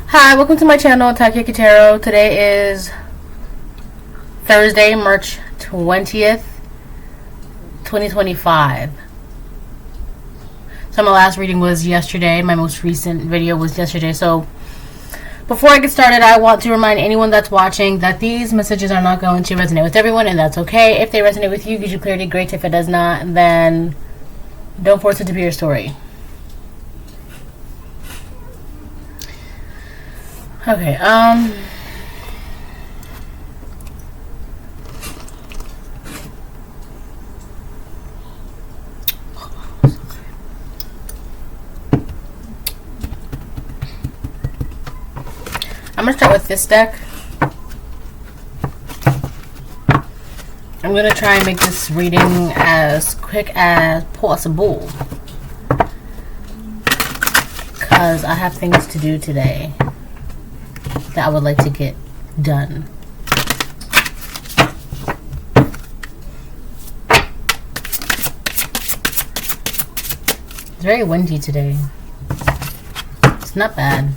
Hi, welcome to my channel, Takia Kitaro. Today is Thursday, March 20th, 2025. So my last reading was yesterday. My most recent video was yesterday. So before I get started, I want to remind anyone that's watching that these messages are not going to resonate with everyone, and that's okay. If they resonate with you, gives you clarity, great. If it does not, then don't force it to be your story. Okay, I'm gonna start with this deck. I'm gonna try and make this reading as quick as possible because I have things to do today that I would like to get done. It's very windy today. It's not bad.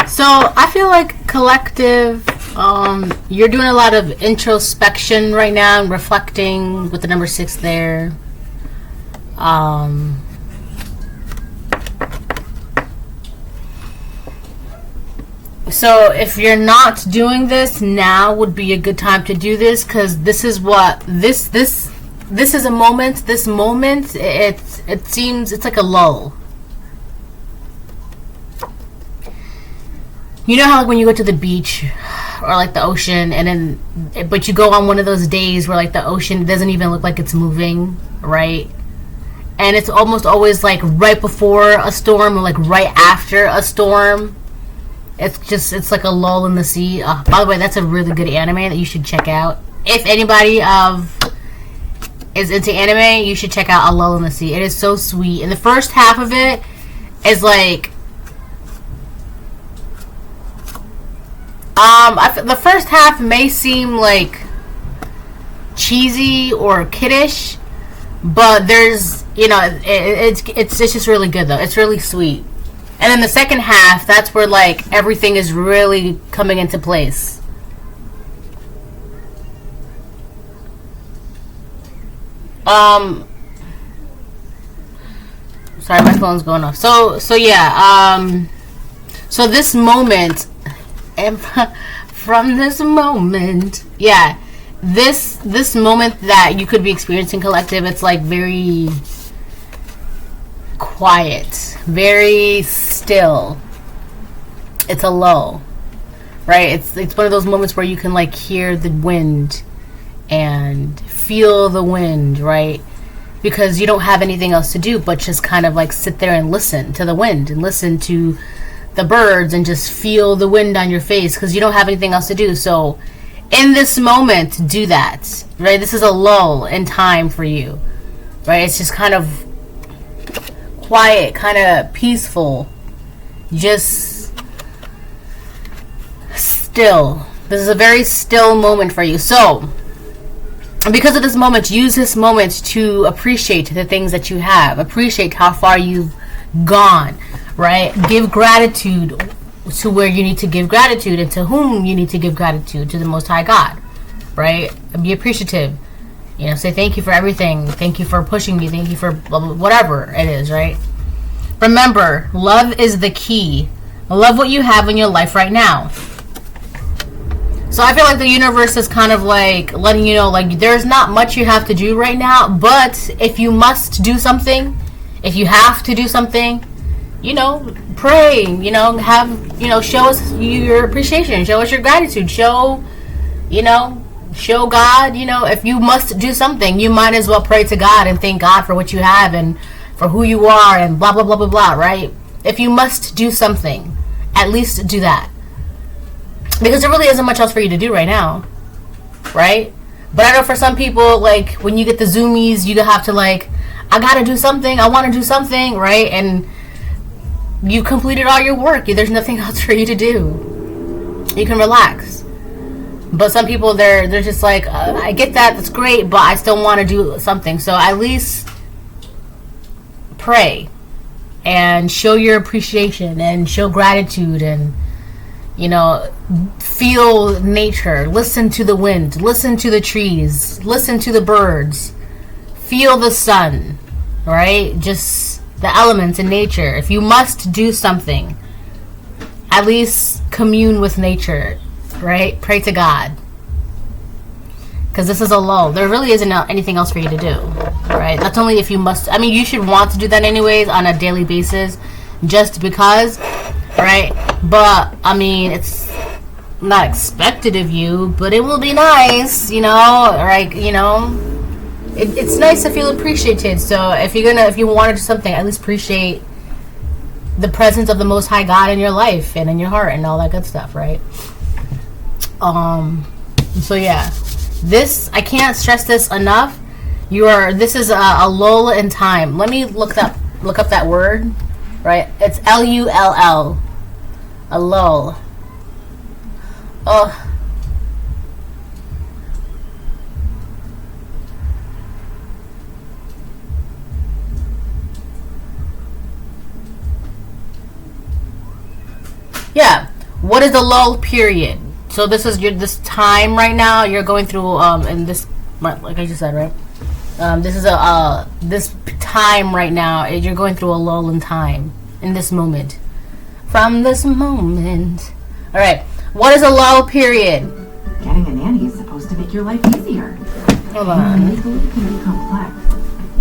So I feel like collective, you're doing a lot of introspection right now and reflecting with the number 6 there. So if you're not doing this, now would be a good time to do this, because this is what this is a moment. This moment, it seems it's like a lull. You know how like when you go to the beach or like the ocean, and then but you go on one of those days where like the ocean doesn't even look like it's moving, right? And it's almost always like right before a storm or like right after a storm. It's like a lull in the sea. By the way, that's a really good anime that you should check out. If anybody is into anime, you should check out A Lull in the Sea. It is so sweet. And the first half of it is like the first half may seem like cheesy or kiddish, but there's, you know, it's just really good though. It's really sweet. And then the second half, that's where like everything is really coming into place. Sorry, my phone's going off. So yeah, so this moment, and from this moment, yeah, this moment that you could be experiencing collective, it's like very quiet, very still. It's a lull, right? It's one of those moments where you can like hear the wind and feel the wind, right? Because you don't have anything else to do but just kind of like sit there and listen to the wind and listen to the birds and just feel the wind on your face, because you don't have anything else to do. So in this moment, do that, right? This is a lull in time for you, right? It's just kind of quiet, kind of peaceful, just still. This is a very still moment for you. So because of this moment, use this moment to appreciate the things that you have, appreciate how far you've gone, right? Give gratitude to where you need to give gratitude and to whom you need to give gratitude, to the Most High God, right? Be appreciative, you know, say thank you for everything, thank you for pushing me, thank you for blah, blah, whatever it is, right? Remember, love is the key. Love what you have in your life right now. So I feel like the universe is kind of like letting you know, like, there's not much you have to do right now, but if you must do something, if you have to do something, you know, pray, you know, have, you know, show us your appreciation, show us your gratitude, show, you know, show God, you know, if you must do something, you might as well pray to God and thank God for what you have and for who you are and blah, blah, blah, blah, blah, right? If you must do something, at least do that. Because there really isn't much else for you to do right now, right? But I know for some people, like, when you get the zoomies, you have to, like, I gotta do something, I want to do something, right? And you completed all your work. There's nothing else for you to do. You can relax. But some people, they're just like, I get that, that's great, but I still want to do something. So at least pray and show your appreciation and show gratitude and, you know, feel nature. Listen to the wind. Listen to the trees. Listen to the birds. Feel the sun, right? Just the elements in nature. If you must do something, at least commune with nature, right? Pray to God. Because this is a lull. There really isn't anything else for you to do, right? That's only if you must. I mean, you should want to do that anyways on a daily basis, just because, right? But, I mean, it's not expected of you, but it will be nice, you know, right? You know, it's nice to feel appreciated. So if you want to do something, at least appreciate the presence of the Most High God in your life and in your heart and all that good stuff, right? So yeah, this, I can't stress this enough. This is a lull in time. Let me look up that word, right? It's Lull, a lull. Oh. Yeah. What is the lull period? So this is this time right now you're going through in this, like I just said, right? This is this time right now you're going through a lull in time in this moment. From this moment. All right. What is a lull period? Getting a nanny is supposed to make your life easier. Hold on. Legally can be complex.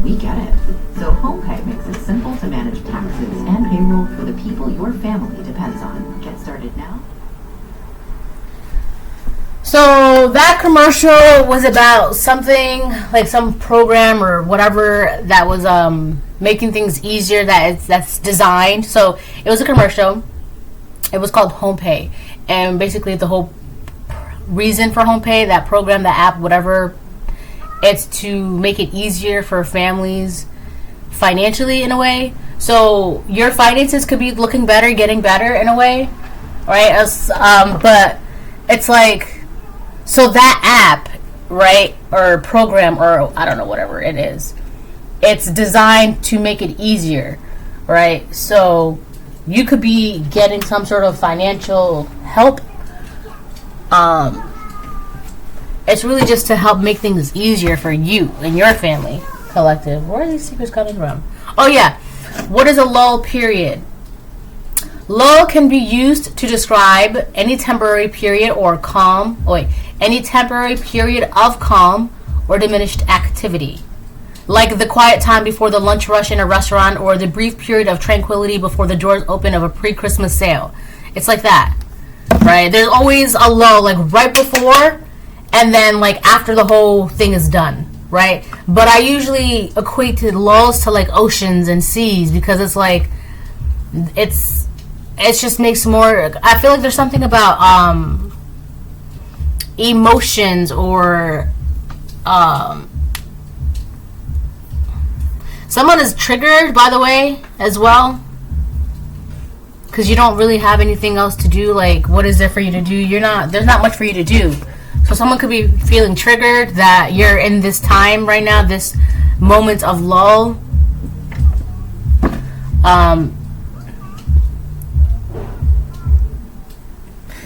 We get it. So HomePay makes it simple to manage taxes and payroll for the people your family depends on. Get started now. So that commercial was about something like some program or whatever that was making things easier that's designed. So it was a commercial. It was called HomePay, and basically the whole reason for HomePay, that program, the app, whatever, it's to make it easier for families financially in a way. So your finances could be looking better, getting better in a way, right? But it's like, so that app, right, or program, or I don't know, whatever it is, it's designed to make it easier, right? So you could be getting some sort of financial help. It's really just to help make things easier for you and your family collective. Where are these secrets coming from? Oh yeah. What is a lull period? Lull can be used to describe any temporary period or any temporary period of calm or diminished activity, like the quiet time before the lunch rush in a restaurant or the brief period of tranquility before the doors open of a pre-Christmas sale. It's like that, right? There's always a lull, like right before and then like after the whole thing is done, right? But I usually equate to lulls to like oceans and seas, because it's like it just makes more. I feel like there's something about emotions or someone is triggered, by the way, as well, because you don't really have anything else to do. Like, what is there for you to do? There's not much for you to do. So someone could be feeling triggered that you're in this time right now, this moment of lull.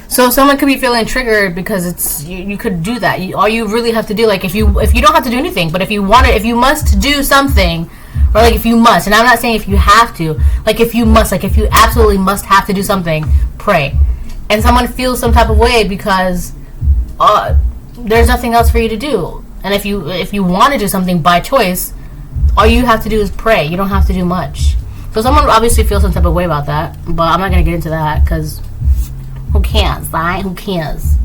So someone could be feeling triggered because it's you could do that. All you really have to do, like if you don't have to do anything, but if you must do something, or like if you must, and I'm not saying if you have to, like if you must, like if you absolutely must have to do something, pray. And someone feels some type of way because there's nothing else for you to do. And if you want to do something by choice, all you have to do is pray. You don't have to do much. So someone obviously feels some type of way about that, but I'm not going to get into that because who cares, right? Who cares?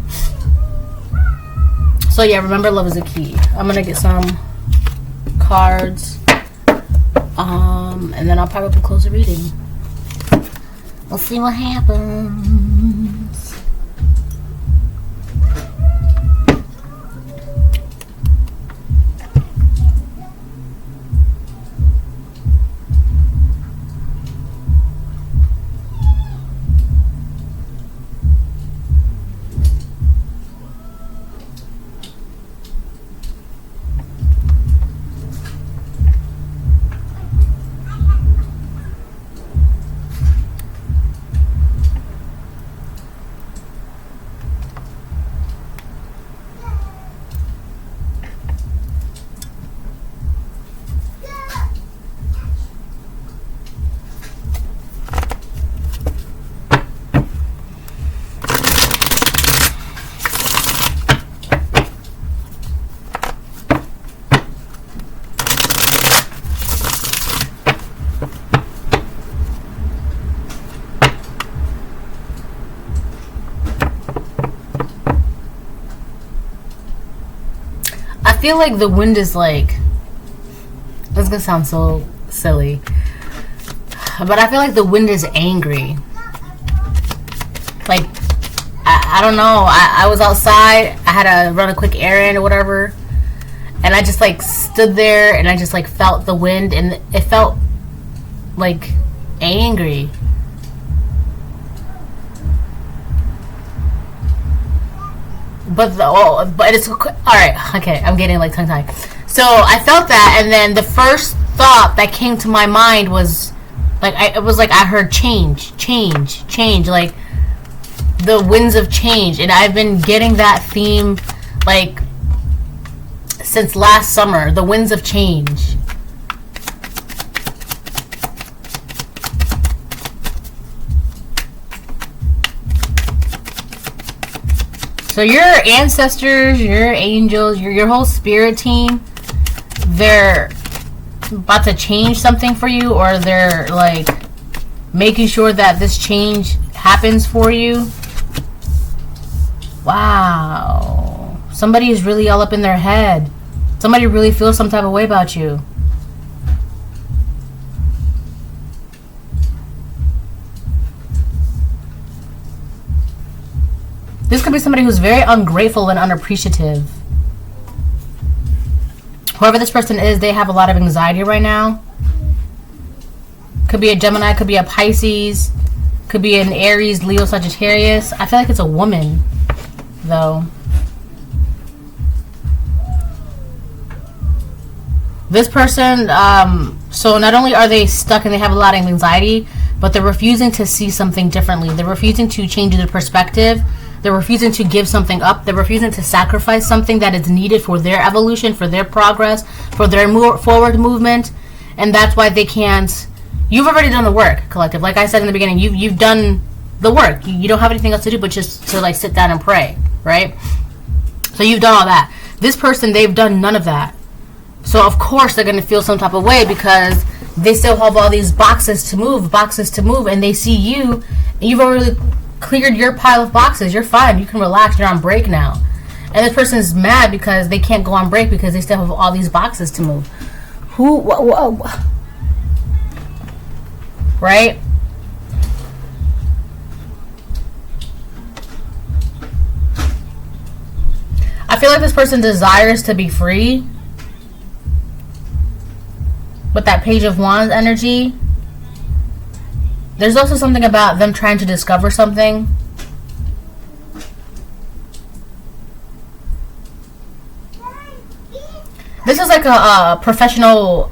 So yeah, remember, love is a key. I'm going to get some cards, and then I'll probably close the reading. We'll see what happens. feel like the wind is like, this is gonna sound so silly, but I feel like the wind is angry. Like, I don't know, I was outside, I had to run a quick errand or whatever, and I just like stood there and I just like felt the wind, and it felt like angry. But it's alright. Okay, I'm getting like tongue tied. So I felt that, and then the first thought that came to my mind was like, I heard change, like the winds of change, and I've been getting that theme like since last summer. The winds of change. So your ancestors, your angels, your whole spirit team, they're about to change something for you, or they're like making sure that this change happens for you. Wow. Somebody is really all up in their head. Somebody really feels some type of way about you. This could be somebody who's very ungrateful and unappreciative. Whoever this person is, they have a lot of anxiety right now. Could be a Gemini, could be a Pisces, could be an Aries, Leo, Sagittarius. I feel like it's a woman, though. This person, so not only are they stuck and they have a lot of anxiety, but they're refusing to see something differently. They're refusing to change their perspective. They're refusing to give something up. They're refusing to sacrifice something that is needed for their evolution, for their progress, for their forward movement. And that's why they can't. You've already done the work, collective. Like I said in the beginning, you've done the work. You don't have anything else to do but just to like sit down and pray, right? So you've done all that. This person, they've done none of that. So of course they're going to feel some type of way because they still have all these boxes to move, and they see you, and you've already cleared your pile of boxes. You're fine. You can relax. You're on break now. And this person is mad because they can't go on break because they still have all these boxes to move. Right? I feel like this person desires to be free. With that Page of Wands energy. There's also something about them trying to discover something. This is like a professional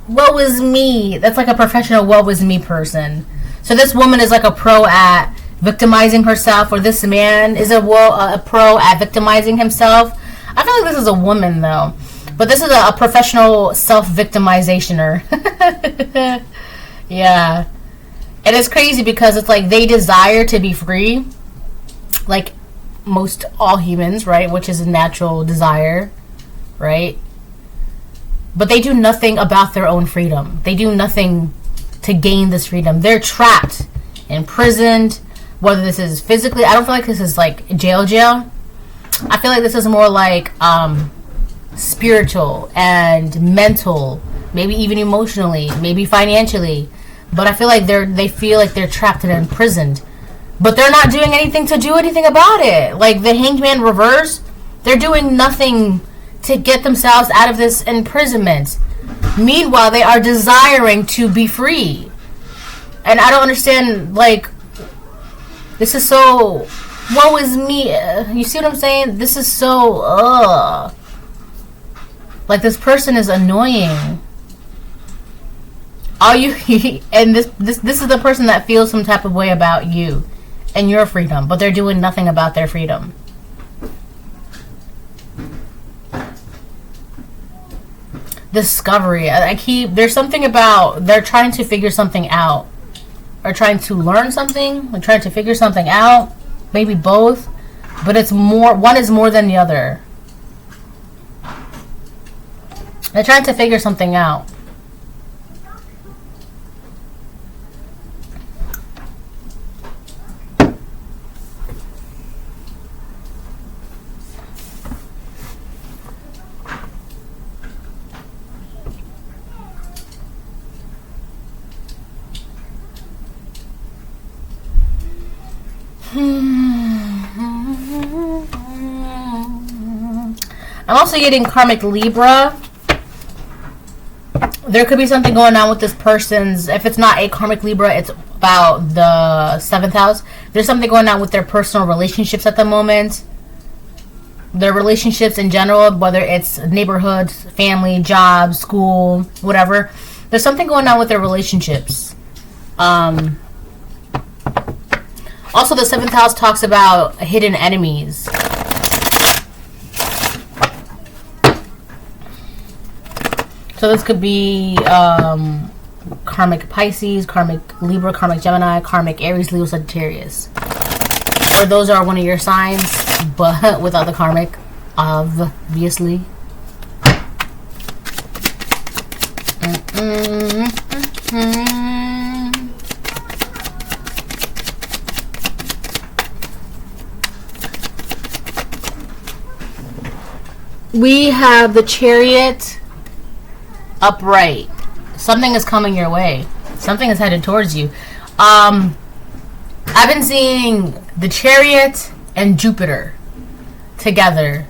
woe was me. That's like a professional woe was me person. So this woman is like a pro at victimizing herself, or this man is a pro at victimizing himself. I feel like this is a woman though. But this is a professional self-victimizationer. Yeah. And it's crazy because it's like they desire to be free. Like most all humans, right? Which is a natural desire, right? But they do nothing about their own freedom. They do nothing to gain this freedom. They're trapped, imprisoned, whether this is physically. I don't feel like this is like jail. I feel like this is more like spiritual and mental, maybe even emotionally, maybe financially. But I feel like they feel like they're trapped and imprisoned. But they're not doing anything to do anything about it. Like the Hanged Man reverse, they're doing nothing to get themselves out of this imprisonment. Meanwhile, they are desiring to be free. And I don't understand, like, this is so, woe is me. You see what I'm saying? This is so, like, this person is annoying. All you and this is the person that feels some type of way about you and your freedom, but they're doing nothing about their freedom. Discovery. There's something about they're trying to figure something out, or trying to learn something, or trying to figure something out. Maybe both, but it's more. One is more than the other. They're trying to figure something out. I'm also getting karmic Libra. There could be something going on with this person's, if it's not a karmic Libra, it's about the 7th house. There's something going on with their personal relationships at the moment. Their relationships in general, whether it's neighborhood, family, job, school, whatever. There's something going on with their relationships. Also, the 7th house talks about hidden enemies. So this could be karmic Pisces, karmic Libra, karmic Gemini, karmic Aries, Leo, Sagittarius. Or those are one of your signs, but without the karmic, obviously. We have the Chariot upright. Something is coming your way. Something is headed towards you. I've been seeing the Chariot and Jupiter together.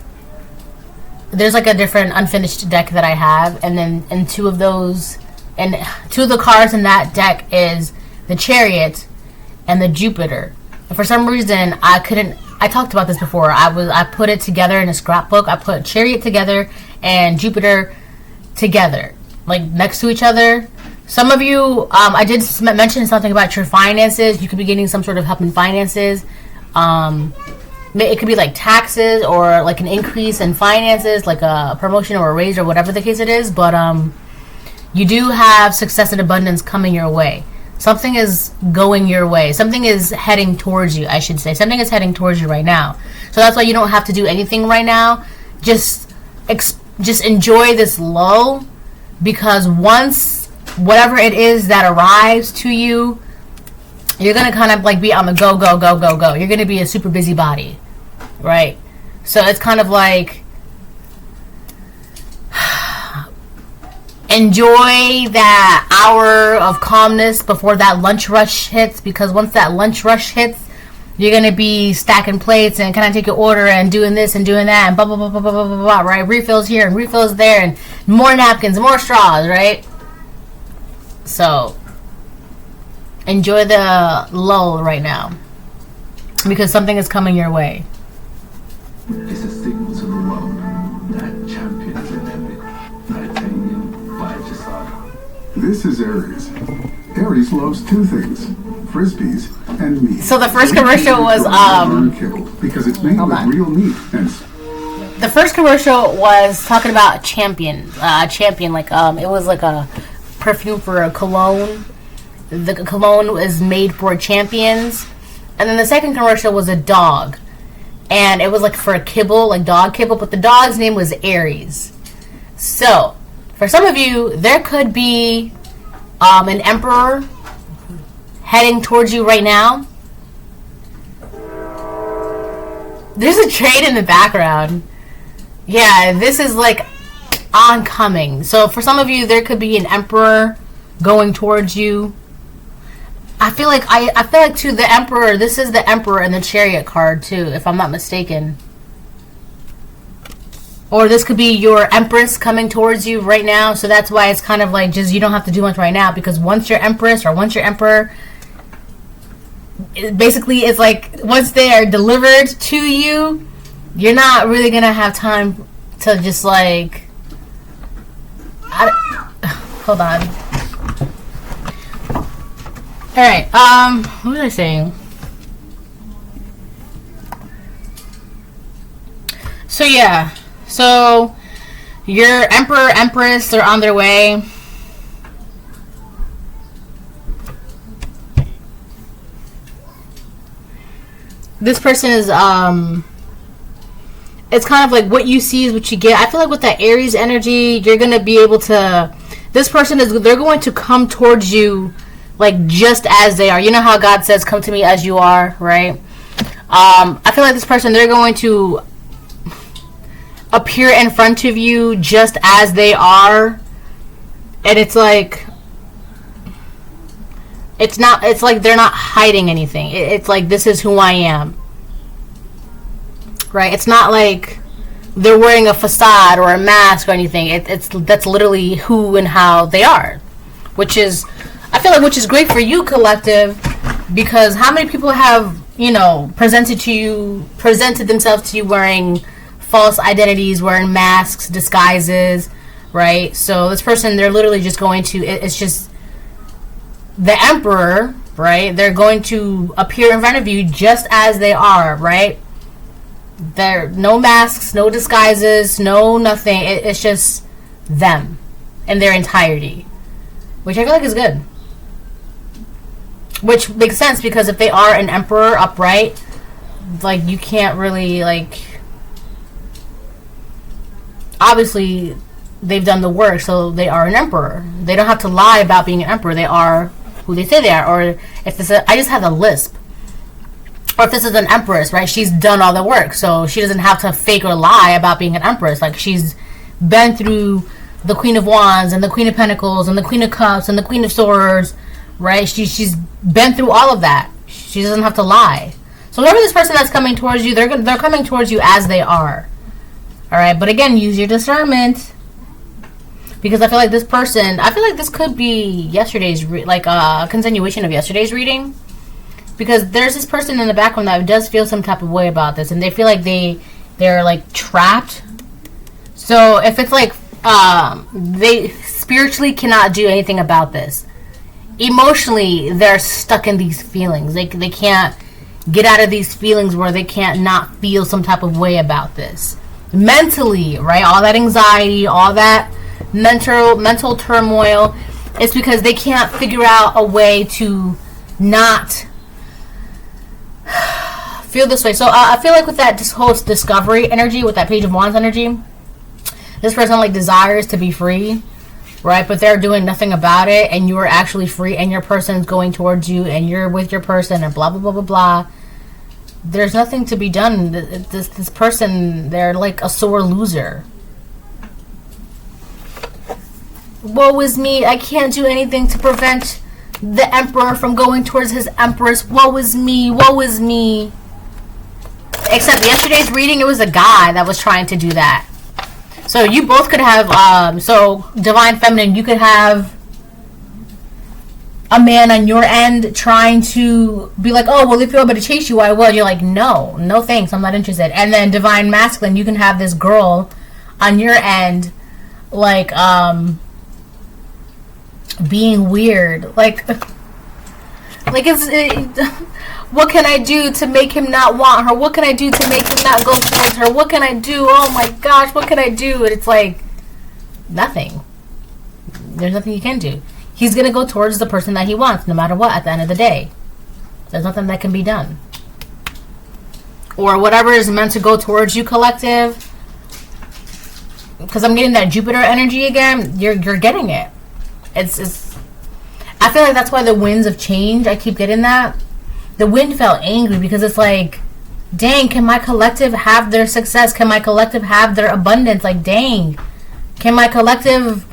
There's like a different unfinished deck that I have, and then and two of those, and two of the cards in that deck is the Chariot and the Jupiter. And for some reason, I talked about this before. I put it together in a scrapbook. I put Chariot together and Jupiter together, like next to each other. Some of you, I did mention something about your finances. You could be getting some sort of help in finances. It could be like taxes or like an increase in finances, like a promotion or a raise or whatever the case it is. But you do have success and abundance coming your way. Something is going your way. Something is heading towards you, I should say. Something is heading towards you right now. So that's why you don't have to do anything right now. Just enjoy this lull, because once whatever it is that arrives to you, you're going to kind of like be on the go. You're going to be a super busybody, right? So it's kind of like enjoy that hour of calmness before that lunch rush hits, because once that lunch rush hits, you're going to be stacking plates and can I take your order and doing this and doing that and blah, blah, blah, blah, blah, blah, blah, right? Refills here and refills there and more napkins, more straws, right? So enjoy the lull right now, because something is coming your way. It's a signal to the world that champions in epic titanium fighter saga. This is Aries. Aries loves two things: frisbees and meat. So the first commercial was because it's made with real meat and. The first commercial was talking about champion, like it was like a perfume for a cologne. The cologne is made for champions. And then the second commercial was a dog, and it was like for a kibble, like dog kibble, but the dog's name was Aries. So for some of you, there could be an emperor heading towards you right now. There's a train in the background. Yeah, this is like oncoming. So for some of you, there could be an emperor going towards you. I feel like too, the emperor, this is the emperor and the chariot card too, if I'm not mistaken. Or this could be your empress coming towards you right now. So that's why it's kind of like just you don't have to do much right now, because once your empress or once your emperor, basically it's like once they are delivered to you, you're not really gonna have time to just like hold on. Alright, what was I saying? So yeah, so your emperor, empress, they're on their way. This person is it's kind of like what you see is what you get. I feel like with that Aries energy, you're gonna be able to, this person is, they're going to come towards you like just as they are. You know how God says, come to me as you are, right? I feel like this person, they're going to appear in front of you just as they are. And it's like It's not, it's like they're not hiding anything. It's like, this is who I am. Right? It's not like they're wearing a facade or a mask or anything. That's literally who and how they are. Which is, I feel like, which is great for you, collective, because how many people have, you know, presented themselves to you wearing false identities, wearing masks, disguises, right? So this person, they're literally just going to, it's just the emperor, right? They're going to appear in front of you just as they are, right? There, no masks, no disguises, no nothing. It's just them in their entirety, which I feel like is good. Which makes sense, because if they are an emperor upright, like, you can't really, like, obviously they've done the work, so they are an emperor. They don't have to lie about being an emperor. They are who they say they are. Or if this, I just have a lisp. Or if this is an empress, right? She's done all the work, so she doesn't have to fake or lie about being an empress. Like, she's been through the Queen of Wands and the Queen of Pentacles and the Queen of Cups and the Queen of Swords, right? She's been through all of that. She doesn't have to lie. So whoever this person that's coming towards you, they're coming towards you as they are. All right, but again, use your discernment, because I feel like this person, I feel like this could be yesterday's, like a continuation of yesterday's reading. Because there's this person in the background that does feel some type of way about this, and they feel like they're like trapped. So if it's like they spiritually cannot do anything about this, emotionally they're stuck in these feelings. They can't get out of these feelings where they can't not feel some type of way about this. Mentally, right? All that anxiety, all that mental turmoil, it's because they can't figure out a way to not feel this way. So I feel like with that whole discovery energy, with that Page of Wands energy, this person like desires to be free, right? But they're doing nothing about it, and you're actually free, and your person's going towards you, and you're with your person, and blah blah blah blah blah. There's nothing to be done. This person, they're like a sore loser. Woe is me, I can't do anything to prevent the emperor from going towards his empress. Woe is me, woe is me. Except yesterday's reading, it was a guy that was trying to do that. So you both could have, so Divine Feminine, you could have a man on your end trying to be like, oh, well, if you're able to chase you, I will. You're like, no thanks, I'm not interested. And then Divine Masculine, you can have this girl on your end, like, being weird, like what can I do to make him not want her? What can I do to make him not go towards her? What can I do? Oh my gosh, what can I do? And it's like, nothing. There's nothing you can do. He's gonna go towards the person that he wants, no matter what, at the end of the day. There's nothing that can be done. Or whatever is meant to go towards you, collective. Because I'm getting that Jupiter energy again. You're getting it. It's I feel like that's why the winds of change, I keep getting that. The wind felt angry because it's like, dang, can my collective have their success? Can my collective have their abundance? Like, dang, can my collective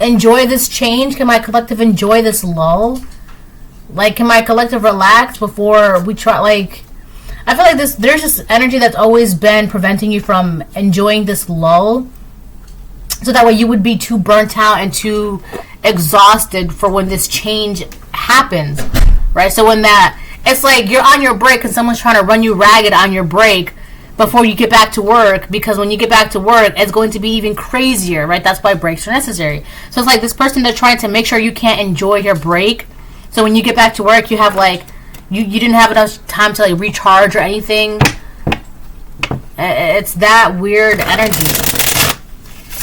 enjoy this change? Can my collective enjoy this lull? Like, can my collective relax before we try? Like, I feel like there's this energy that's always been preventing you from enjoying this lull. So that way you would be too burnt out and too exhausted for when this change happens, right? So when that, it's like you're on your break and someone's trying to run you ragged on your break before you get back to work, because when you get back to work, it's going to be even crazier, right? That's why breaks are necessary. So it's like this person, they're trying to make sure you can't enjoy your break. So when you get back to work, you have like, you didn't have enough time to like recharge or anything. It's that weird energy.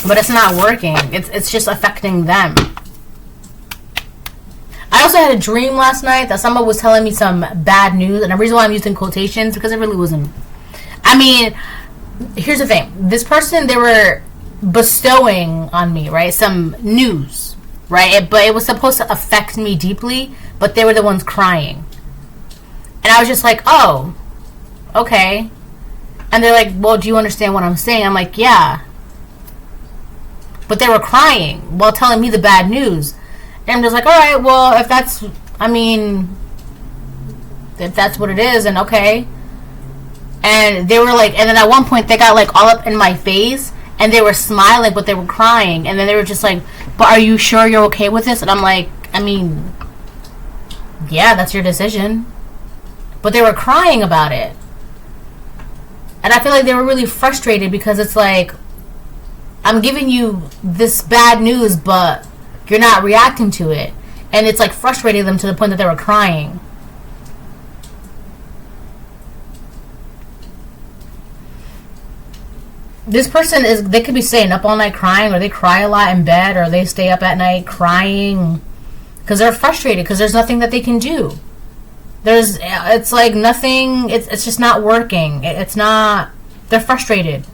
But it's not working. It's just affecting them. I also had a dream last night that someone was telling me some bad news. And the reason why I'm using quotations, because it really wasn't. I mean, here's the thing. This person, they were bestowing on me, right, some news, right? But it was supposed to affect me deeply. But they were the ones crying. And I was just like, oh, okay. And they're like, well, do you understand what I'm saying? I'm like, yeah. But they were crying while telling me the bad news. And I'm just like, all right, well, if that's, I mean, if that's what it is, then okay. And they were like, and then at one point they got like all up in my face, and they were smiling, but they were crying. And then they were just like, but are you sure you're okay with this? And I'm like, I mean, yeah, that's your decision. But they were crying about it. And I feel like they were really frustrated because it's like, I'm giving you this bad news, but you're not reacting to it. And it's like frustrating them to the point that they were crying. This person is, they could be staying up all night crying, or they cry a lot in bed, or they stay up at night crying because they're frustrated because there's nothing that they can do. It's like nothing, it's just not working. It's not, they're frustrated.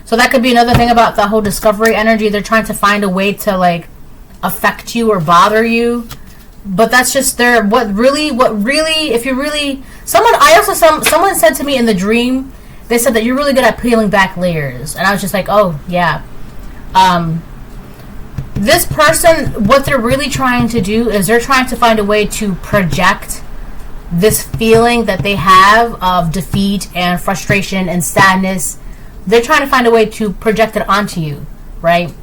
So that could be another thing about the whole discovery energy. They're trying to find a way to like affect you or bother you. But that's just their, what really, if you really, someone said to me in the dream, they said that you're really good at peeling back layers. And I was just like, oh, yeah. This person, what they're really trying to do is they're trying to find a way to project this feeling that they have of defeat and frustration and sadness. They're trying to find a way to project it onto you, right?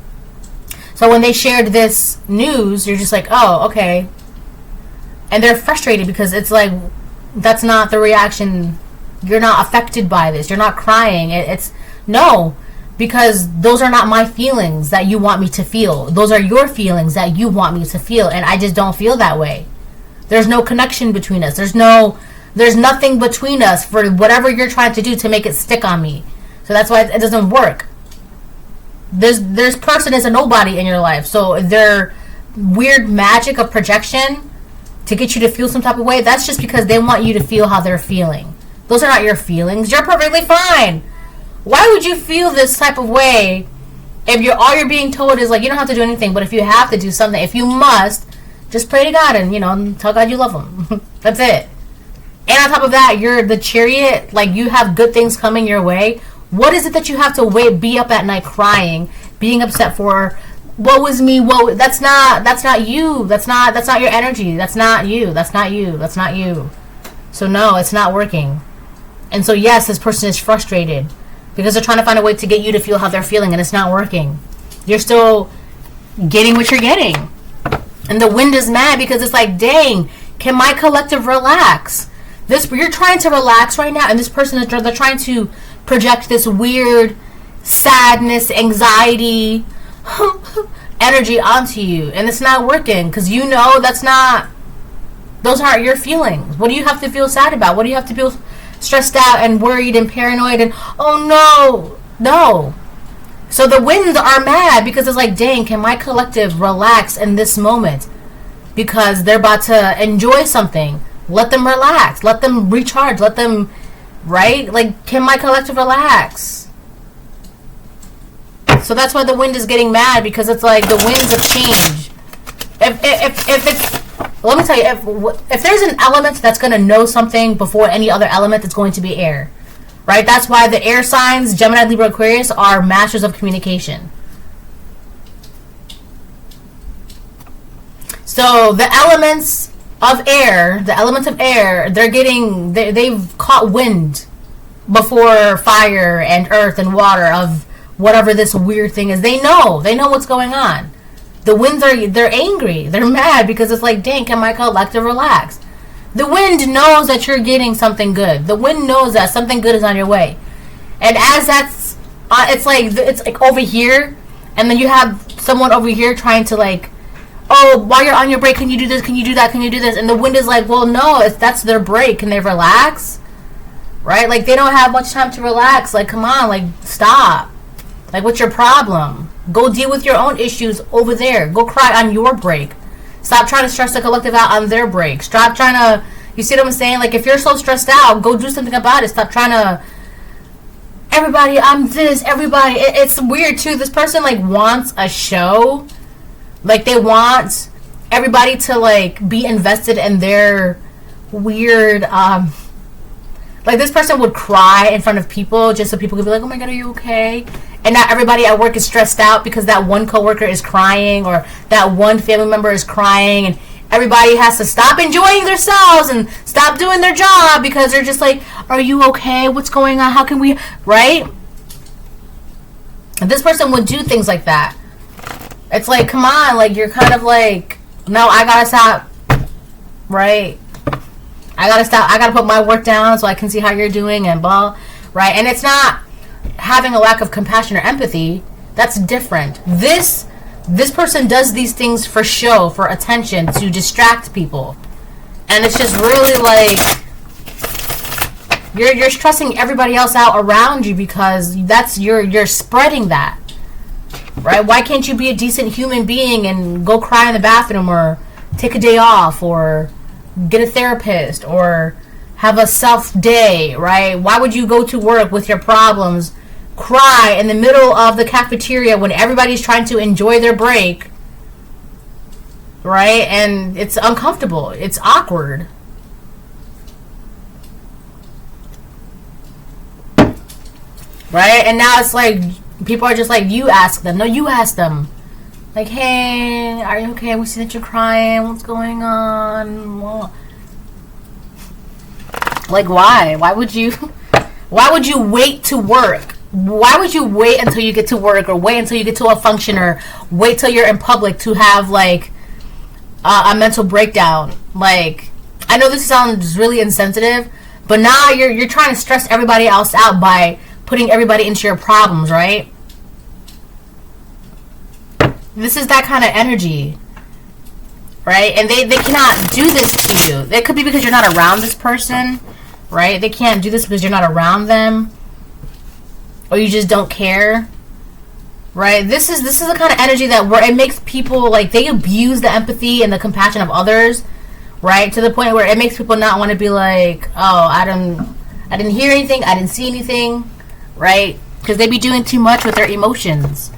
So when they shared this news, you're just like, oh, okay. And they're frustrated because it's like, that's not the reaction. You're not affected by this. You're not crying. It's no, because those are not my feelings that you want me to feel. Those are your feelings that you want me to feel, and I just don't feel that way. There's no connection between us. There's nothing between us for whatever you're trying to do to make it stick on me. So that's why it doesn't work. This person is a nobody in your life. So their weird magic of projection to get you to feel some type of way, that's just because they want you to feel how they're feeling. Those are not your feelings. You're perfectly fine. Why would you feel this type of way if all you're being told is like, you don't have to do anything, but if you have to do something, if you must, just pray to God and, tell God you love him. That's it. And on top of that, you're the chariot. Like, you have good things coming your way. What is it that you have to be up at night crying, being upset for? What was me? That's not you. That's not your energy. That's not you. That's not you. That's not you. So no, it's not working. And so yes, this person is frustrated because they're trying to find a way to get you to feel how they're feeling, and it's not working. You're still getting what you're getting. And the wind is mad because it's like, dang, can my collective relax? You're trying to relax right now, and this person they're trying to project this weird sadness, anxiety, energy onto you, and it's not working because those aren't your feelings. What do you have to feel sad about? What do you have to feel stressed out and worried and paranoid and oh no? So the winds are mad because it's like, dang, can my collective relax in this moment? Because they're about to enjoy something. Let them relax. Let them recharge. Let them, right? Like, can my collective relax? So that's why the wind is getting mad, because it's like the winds of change. If it's, let me tell you, if there's an element that's going to know something before any other element, it's going to be air. Right? That's why the air signs, Gemini, Libra, Aquarius, are masters of communication. So the elements of air, they've caught wind before fire and earth and water of whatever this weird thing is. They know what's going on. The winds they're angry, they're mad because it's like, dang, can my collective relax? The wind knows that you're getting something good. The wind knows that something good is on your way. And as that's, it's like over here, and then you have someone over here trying to like, oh, while you're on your break, can you do this? Can you do that? Can you do this? And the wind is like, well, no, that's their break. Can they relax? Right? Like, they don't have much time to relax. Like, come on, like, stop. Like, what's your problem? Go deal with your own issues over there. Go cry on your break. Stop trying to stress the collective out on their break. Stop trying to, you see what I'm saying? Like, if you're so stressed out, go do something about it. Stop trying to, everybody, I'm this, everybody. It's weird, too. This person, like, wants a show. Like, they want everybody to, like, be invested in their weird, like, this person would cry in front of people just so people could be like, oh my God, are you okay? and not everybody at work is stressed out because that one coworker is crying or that one family member is crying, and everybody has to stop enjoying themselves and stop doing their job because they're just like, are you okay? What's going on? How can we, right? And this person would do things like that. It's like, come on, like, you're kind of like, no, I gotta stop, right? I gotta stop. I gotta put my work down so I can see how you're doing and blah, right? And it's not having a lack of compassion or empathy. That's different. This person does these things for show, for attention, to distract people. And it's just really like you're stressing everybody else out around you because that's you're spreading that. Right? Why can't you be a decent human being and go cry in the bathroom or take a day off or get a therapist or have a self day, right? Why would you go to work with your problems, cry in the middle of the cafeteria when everybody's trying to enjoy their break, right? And it's uncomfortable. It's awkward. Right? And now it's like people are just like, you ask them. No, you ask them. Like, hey, are you okay? We see that you're crying. What's going on? Like, why? Why would you wait to work? Why would you wait until you get to work or wait until you get to a function or wait till you're in public to have, like, a mental breakdown? Like, I know this sounds really insensitive, but now you're trying to stress everybody else out by putting everybody into your problems, right? This is that kind of energy, right? And they cannot do this to you. It could be because you're not around this person, right? They can't do this because you're not around them, or you just don't care, right? This is the kind of energy that where it makes people, like, they abuse the empathy and the compassion of others, right? To the point where it makes people not want to be like, oh, I didn't hear anything, I didn't see anything, right? Because they be doing too much with their emotions.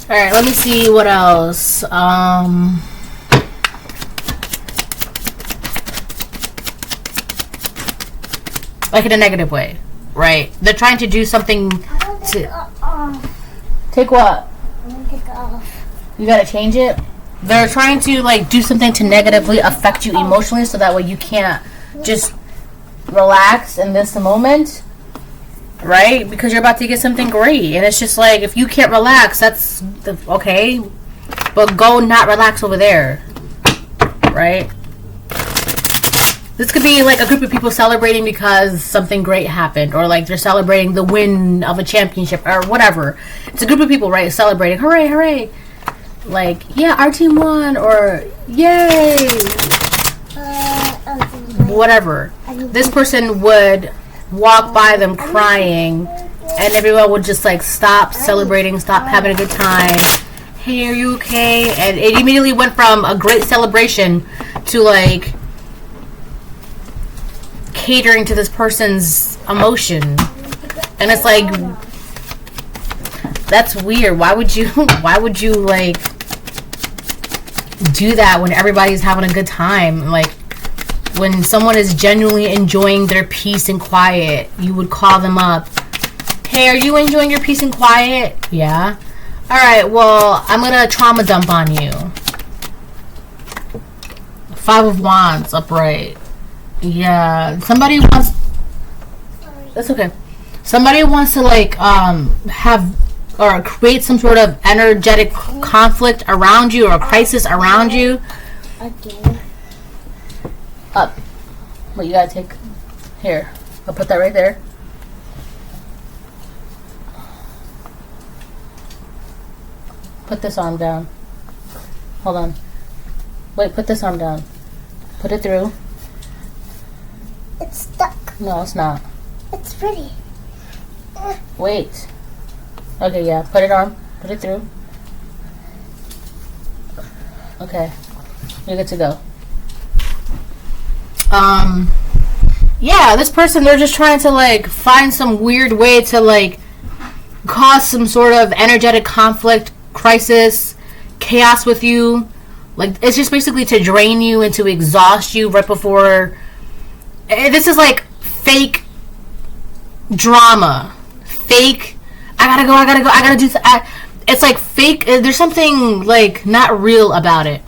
Alright, let me see what else. Like in a negative way, right? They're trying to do something to... Take what? I'm gonna take it off. You gotta change it? They're trying to, like, do something to negatively affect you emotionally so that way you can't just relax in this moment, right? Because you're about to get something great. And it's just like, if you can't relax, that's okay. But go not relax over there, right? This could be like a group of people celebrating because something great happened, or like they're celebrating the win of a championship or whatever. It's a group of people, right, celebrating. Hooray, hooray. Like, yeah, our team won, or yay. Whatever. This person would walk by them crying, and everyone would just, like, stop celebrating, stop having a good time. Hey, are you okay? And it immediately went from a great celebration to, like, catering to this person's emotion. And it's like, that's weird. Why would you like do that when everybody's having a good time? Like, when someone is genuinely enjoying their peace and quiet, you would call them up. Hey, are you enjoying your peace and quiet? Yeah. Alright, well, I'm gonna trauma dump on you. 5 of Wands, upright. Yeah, somebody wants... That's okay. Somebody wants to, like, have... or create some sort of energetic conflict around you, or a crisis around you. Again. Up. What you gotta take? Here. I'll put that right there. Put this arm down. Hold on. Wait, put this arm down. Put it through. It's stuck. No, it's not. It's pretty. Wait. Okay, yeah. Put it on. Put it through. Okay. You're good to go. Yeah, this person, they're just trying to, like, find some weird way to, like, cause some sort of energetic conflict, crisis, chaos with you. Like, it's just basically to drain you and to exhaust you right before This is like fake drama. Fake, I gotta go, I gotta do, it's like fake, there's something like not real about it.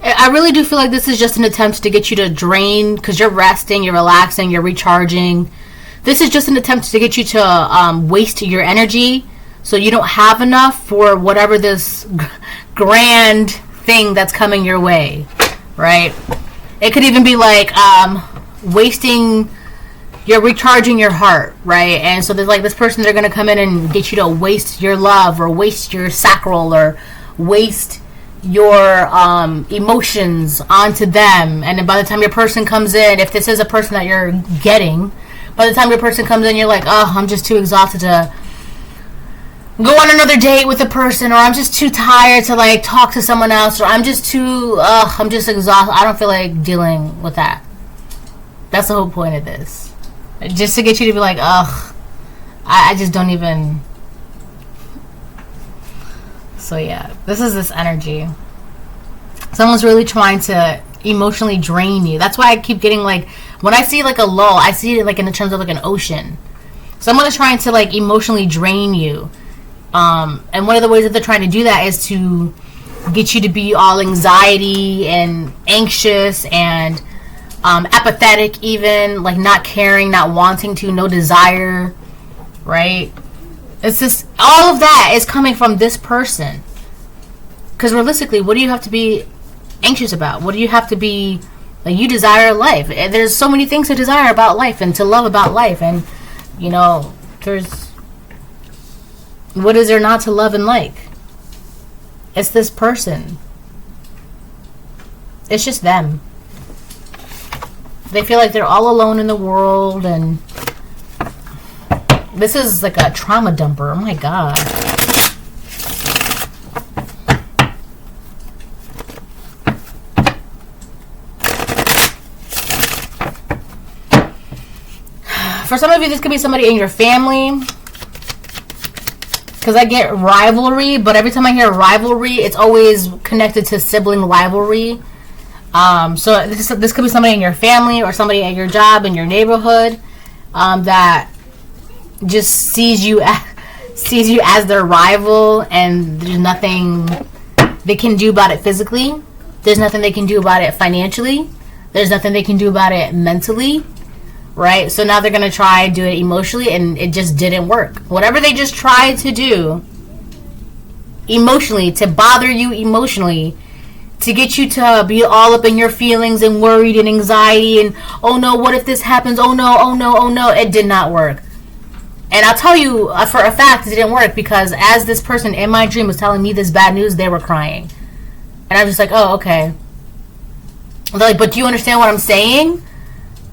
I really do feel like this is just an attempt to get you to drain, because you're resting, you're relaxing, you're recharging. This is just an attempt to get you to waste your energy, so you don't have enough for whatever this grand thing that's coming your way, right? It could even be like you're recharging your heart, right? And so there's like this person, they're going to come in and get you to waste your love, or waste your sacral, or waste your emotions onto them. And then by the time your person comes in, if this is a person that you're getting, by the time your person comes in, you're like, oh, I'm just too exhausted to go on another date with a person, or I'm just too tired to like talk to someone else, or I'm just exhausted, I don't feel like dealing with that. That's the whole point of this, just to get you to be like, ugh, I just don't even. So yeah, this is this energy. Someone's really trying to emotionally drain you. That's why I keep getting like, when I see like a lull, I see it like in the terms of like an ocean. Someone is trying to like emotionally drain you. And one of the ways that they're trying to do that is to get you to be all anxiety and anxious and apathetic, even like not caring, not wanting to, no desire, right? It's just, all of that is coming from this person. Because realistically, what do you have to be anxious about? What do you have to be, like, you desire life. There's so many things to desire about life and to love about life. And, you know, what is there not to love and like? It's this person. It's just them. They feel like they're all alone in the world, and this is like a trauma dumper. Oh my god. For some of you, this could be somebody in your family. Because I get rivalry, but every time I hear rivalry, it's always connected to sibling rivalry. So this could be somebody in your family or somebody at your job, in your neighborhood, that just sees you as their rival, and there's nothing they can do about it physically. There's nothing they can do about it financially. There's nothing they can do about it mentally. Right? So now they're going to try to do it emotionally, and it just didn't work. Whatever they just tried to do emotionally, to bother you emotionally, to get you to be all up in your feelings and worried and anxiety and, oh no, what if this happens? Oh no, oh no, oh no. It did not work. And I'll tell you for a fact it didn't work, because as this person in my dream was telling me this bad news, they were crying. And I was just like, oh, okay. They're like, but do you understand what I'm saying?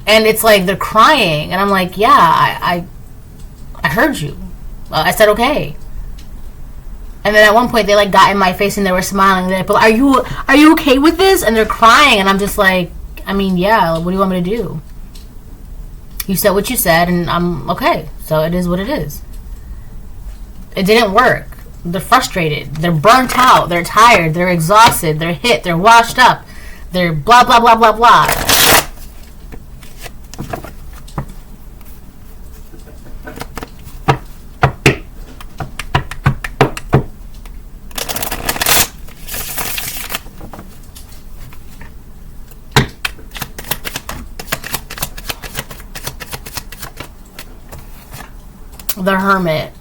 And it's like they're crying, and I'm like, yeah, I heard you. I said okay. And then at one point they like got in my face and they were smiling. They're like, but are you okay with this? And they're crying, and I'm just like, I mean, yeah. What do you want me to do? You said what you said, and I'm okay. So it is what it is. It didn't work. They're frustrated. They're burnt out. They're tired. They're exhausted. They're hit. They're washed up. They're blah blah blah blah blah. The Hermit.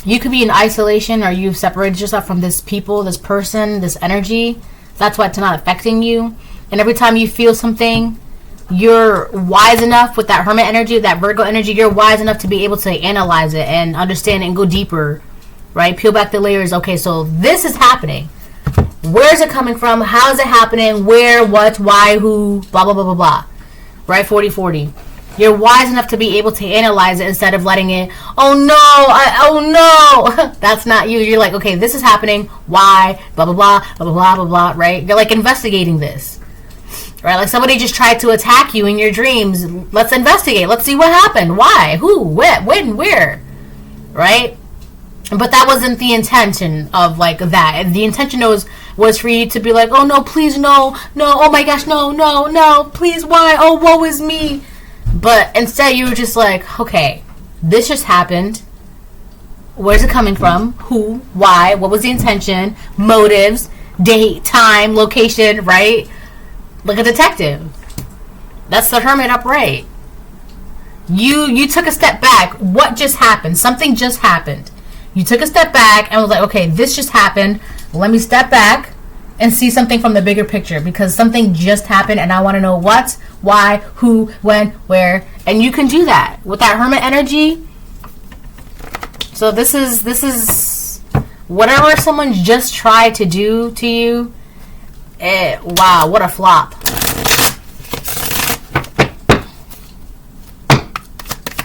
You could be in isolation, or you've separated yourself from this people, this person, this energy. That's why it's not affecting you. And every time you feel something, you're wise enough with that Hermit energy, that Virgo energy, you're wise enough to be able to analyze it and understand it and go deeper, right? Peel back the layers. Okay, so this is happening. Where is it coming from? How is it happening? Where, what, why, who, blah, blah, blah, blah, blah. Right? 40-40. You're wise enough to be able to analyze it instead of letting it, oh no, that's not you. You're like, okay, this is happening, why, blah, blah, blah, blah, blah, blah, blah, right? You're like investigating this, right? Like somebody just tried to attack you in your dreams. Let's investigate. Let's see what happened. Why, who, when, where, right? But that wasn't the intention of like that. The intention was for you to be like, oh no, please, no, oh my gosh, no, please, why? Oh, woe is me. But instead you were just like, okay, this just happened. Where's it coming from? Who? Why? What was the intention? Motives, date, time, location, right? Like a detective. That's the Hermit upright. You took a step back. What just happened? Something just happened. You took a step back and was like, okay, this just happened. Let me step back and see something from the bigger picture, because something just happened and I want to know what, why, who, when, where. And you can do that with that Hermit energy. So this is whatever someone just tried to do to you. Wow, what a flop.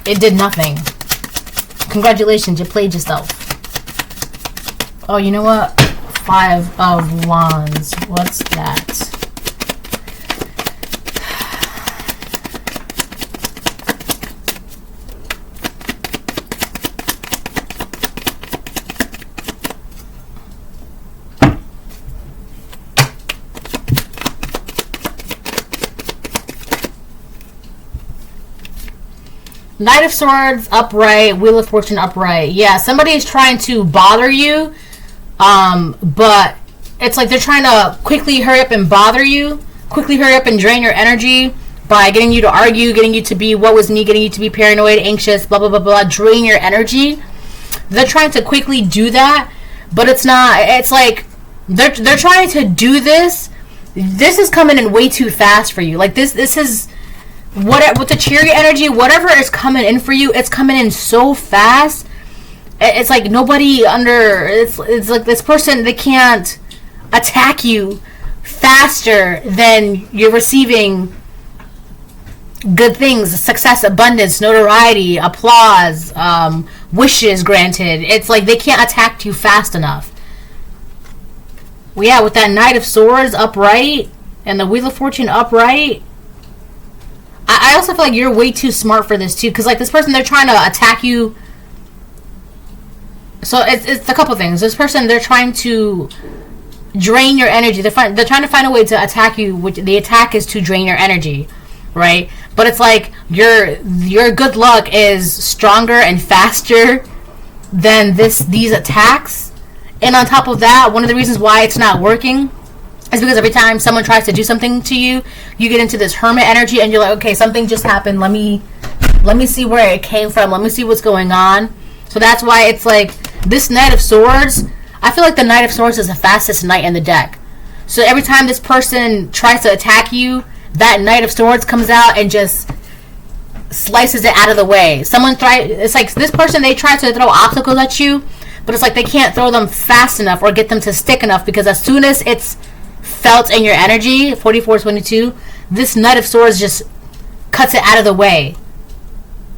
It did nothing. Congratulations, you played yourself. Oh, you know what? 5 of Wands. What's that? Knight of Swords upright, Wheel of Fortune upright. Yeah, somebody is trying to bother you, but it's like they're trying to quickly hurry up and bother you, quickly hurry up and drain your energy by getting you to argue, getting you to be what was me, getting you to be paranoid, anxious, blah blah blah blah, drain your energy. They're trying to quickly do that, but it's not. It's like they're trying to do this. This is coming in way too fast for you. Like this is. With the Chariot energy, whatever is coming in for you, it's coming in so fast. It's like nobody it's like this person, they can't attack you faster than you're receiving good things, success, abundance, notoriety, applause, wishes granted. It's like they can't attack you fast enough. Well, yeah, with that Knight of Swords upright and the Wheel of Fortune upright, I also feel like you're way too smart for this too, because like this person, they're trying to attack you. So it's a couple things. This person, they're trying to drain your energy. They're trying to find a way to attack you, which the attack is to drain your energy, right? But it's like your good luck is stronger and faster than these attacks. And on top of that, one of the reasons why it's not working is because every time someone tries to do something to you, you get into this Hermit energy and you're like, okay, something just happened. Let me see where it came from. Let me see what's going on. So that's why it's like this Knight of Swords. I feel like the Knight of Swords is the fastest knight in the deck. So every time this person tries to attack you, that Knight of Swords comes out and just slices it out of the way. It's like this person, they try to throw obstacles at you, but it's like they can't throw them fast enough or get them to stick enough, because as soon as it's felt in your energy, 44-22, this Knight of Swords just cuts it out of the way.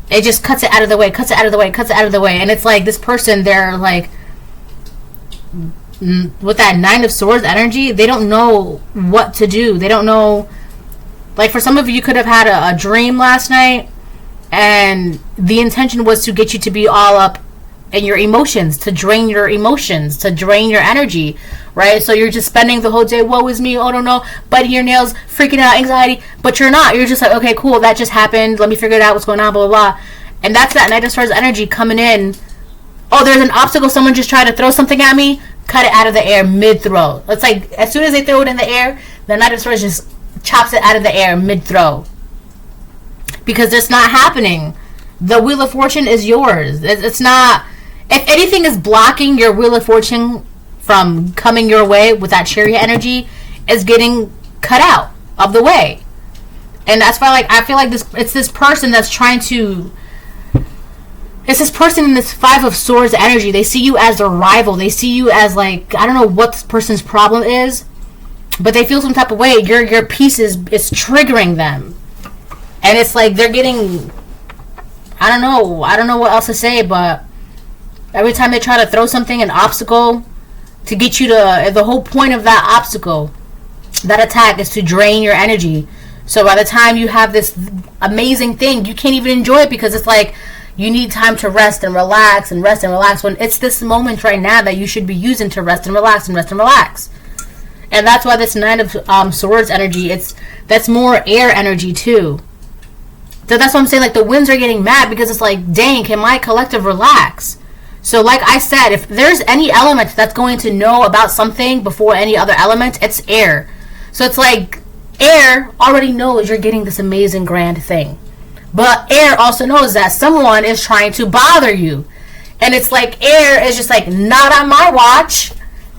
It just cuts it out of the way, cuts it out of the way, cuts it out of the way. And it's like this person, they're like, with that Nine of Swords energy, they don't know what to do. They don't know, like for some of you could have had a dream last night, and the intention was to get you to be all up in your emotions, to drain your emotions, to drain your energy, right? So you're just spending the whole day, woe is me, oh no, biting your nails, freaking out, anxiety, but you're not. You're just like, okay, cool, that just happened, let me figure it out, what's going on, blah, blah, blah. And that's that Knight of Swords energy coming in. Oh, there's an obstacle, someone just tried to throw something at me, cut it out of the air mid-throw. It's like, as soon as they throw it in the air, the Knight of Swords just chops it out of the air mid-throw. Because it's not happening. The Wheel of Fortune is yours. It's not... If anything is blocking your Wheel of Fortune from coming your way with that Chariot energy, is getting cut out of the way. And that's why, like, I feel like it's this person that's trying to... It's this person in this Five of Swords energy. They see you as a rival. They see you as, like, I don't know what this person's problem is, but they feel some type of way. Your piece is triggering them. And it's like they're getting... I don't know what else to say, but... Every time they try to throw something, an obstacle, to get you to... The whole point of that obstacle, that attack, is to drain your energy. So by the time you have this amazing thing, you can't even enjoy it, because it's like You need time to rest and relax and rest and relax, when it's this moment right now that you should be using to rest and relax and rest and relax. And that's why this Nine of Swords energy, that's more air energy too. So that's what I'm saying, like the winds are getting mad because it's like, dang, can my collective relax? So like I said, if there's any element that's going to know about something before any other element, it's air. So it's like air already knows you're getting this amazing grand thing. But air also knows that someone is trying to bother you. And it's like air is just like, not on my watch.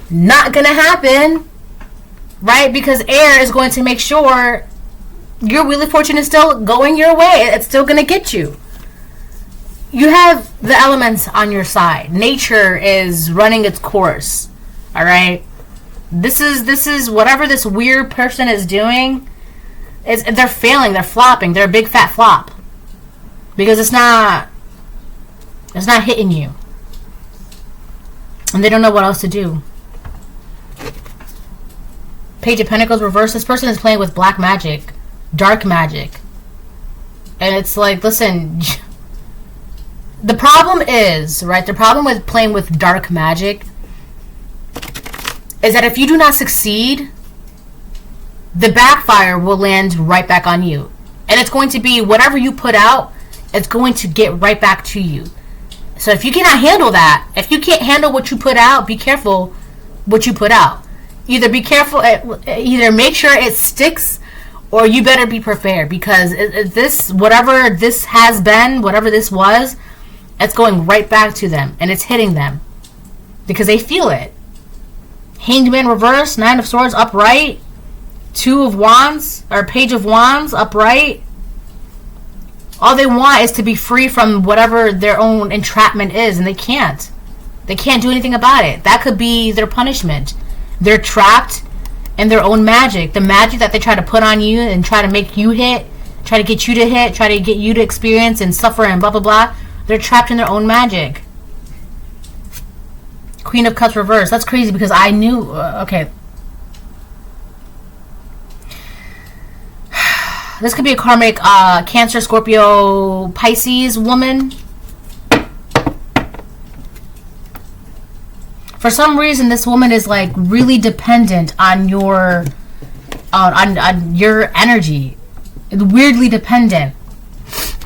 Not gonna happen. Right? Because air is going to make sure your Wheel of Fortune is still going your way. It's still gonna get you. You have the elements on your side. Nature is running its course. Alright? This is whatever this weird person is doing. They're failing. They're flopping. They're a big fat flop. Because it's not hitting you. And they don't know what else to do. Page of Pentacles reversed. This person is playing with black magic. Dark magic. And it's like, listen, the problem is, right, the problem with playing with dark magic is that if you do not succeed, the backfire will land right back on you. And it's going to be whatever you put out, it's going to get right back to you. So if you cannot handle that, if you can't handle what you put out, be careful what you put out. Either be careful, either make sure it sticks, or you better be prepared, because this, whatever this has been, whatever this was, it's going right back to them, and it's hitting them because they feel it. Hanged Man reverse, Nine of Swords upright, Two of Wands, or Page of Wands upright. All they want is to be free from whatever their own entrapment is, and they can't. They can't do anything about it. That could be their punishment. They're trapped in their own magic. The magic that they try to put on you and try to make you hit, try to get you to hit, try to get you to experience and suffer and blah, blah, blah. They're trapped in their own magic. Queen of Cups reverse. That's crazy because I knew... okay. This could be a karmic Cancer, Scorpio, Pisces woman. For some reason, this woman is like really dependent on your on your energy. Weirdly dependent,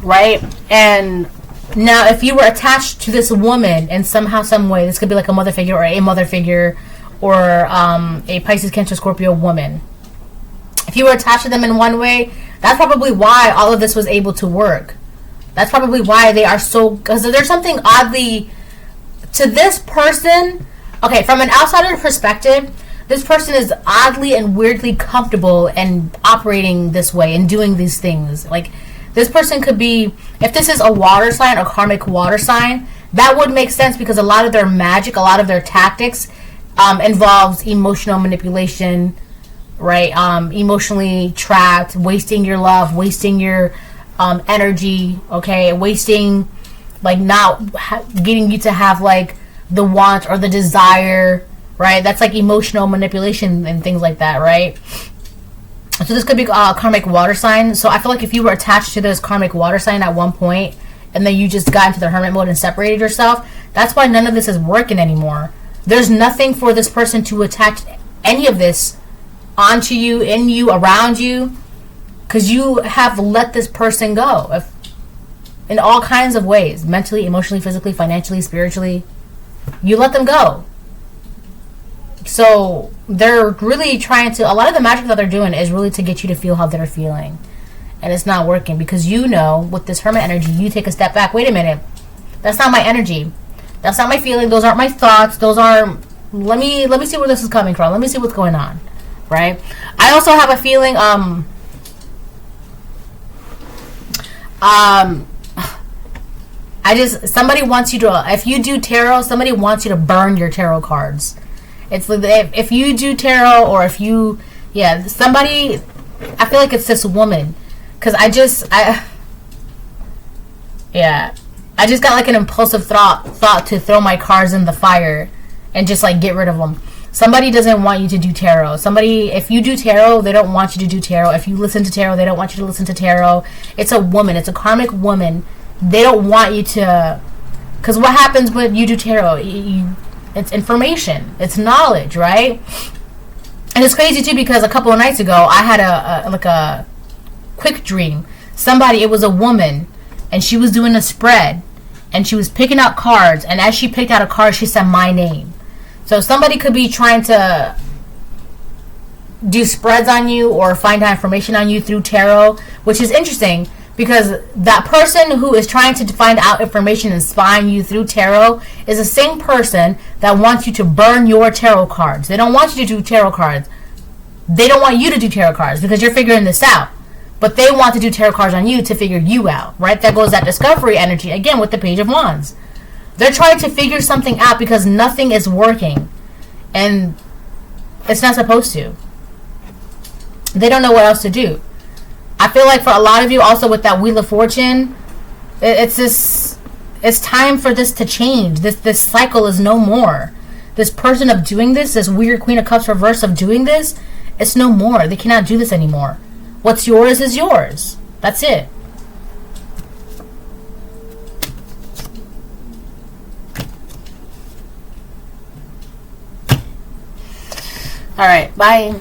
right? And now, if you were attached to this woman in somehow, some way, this could be like a mother figure or a mother figure, or a Pisces, Cancer, Scorpio woman. If you were attached to them in one way, that's probably why all of this was able to work. That's probably why they are so... because there's something oddly... to this person... okay, from an outsider perspective, this person is oddly and weirdly comfortable and operating this way and doing these things. Like, this person could be... if this is a water sign, a karmic water sign, that would make sense because a lot of their magic, a lot of their tactics involves emotional manipulation... right? Emotionally trapped, wasting your love, wasting your energy, okay? Wasting, like, not getting you to have, like, the want or the desire, right? That's, like, emotional manipulation and things like that, right? So this could be a karmic water sign. So I feel like if you were attached to this karmic water sign at one point, and then you just got into the hermit mode and separated yourself, that's why none of this is working anymore. There's nothing for this person to attach any of this onto you, in you, around you, because you have let this person go in all kinds of ways, mentally, emotionally, physically, financially, spiritually. You let them go. So they're really trying to... a lot of the magic that they're doing is really to get you to feel how they're feeling, and it's not working because, you know, with this hermit energy, you take a step back. Wait a minute, that's not my energy, that's not my feeling, those aren't my thoughts, those are... let me see where this is coming from, let me see what's going on. Right? I also have a feeling, somebody wants you to, if you do tarot, somebody wants you to burn your tarot cards. It's like, if you do tarot, or if you, yeah, somebody, I feel like it's this woman, because I just got like an impulsive thought to throw my cards in the fire and just like get rid of them. Somebody doesn't want you to do tarot. Somebody, if you do tarot, they don't want you to do tarot. If you listen to tarot, they don't want you to listen to tarot. It's a woman. It's a karmic woman they don't want you to, because what happens when you do tarot? It's information, it's knowledge, right? And it's crazy too, because a couple of nights ago I had a quick dream. It was a woman, and she was doing a spread, and she was picking out cards, and as she picked out a card, she said my name. So somebody could be trying to do spreads on you or find out information on you through tarot, which is interesting, because that person who is trying to find out information and spying you through tarot is the same person that wants you to burn your tarot cards. They don't want you to do tarot cards. They don't want you to do tarot cards because you're figuring this out. But they want to do tarot cards on you to figure you out, right? That goes that discovery energy, again, with the Page of Wands. They're trying to figure something out because nothing is working. And it's not supposed to. They don't know what else to do. I feel like for a lot of you, also with that Wheel of Fortune, it's time for this to change. This cycle is no more. This person of doing this weird Queen of Cups reverse of doing this, it's no more. They cannot do this anymore. What's yours is yours. That's it. All right, bye.